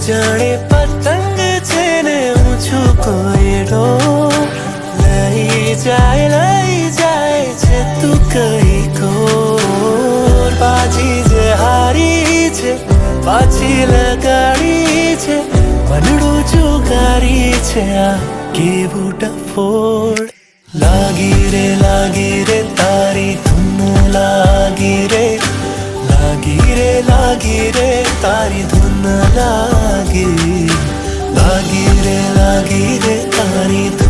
जाने पतंग छे ने ऊंचू कोई डोर लई जाए छे तू कई कोर बाजी जे हारी छे पाछी लगाड़ी छे मनडू जुगारी छे आ केवुं डफोड़ लागी रे तारी धुन लागी रे तारी धुन लागी रे तारी धुन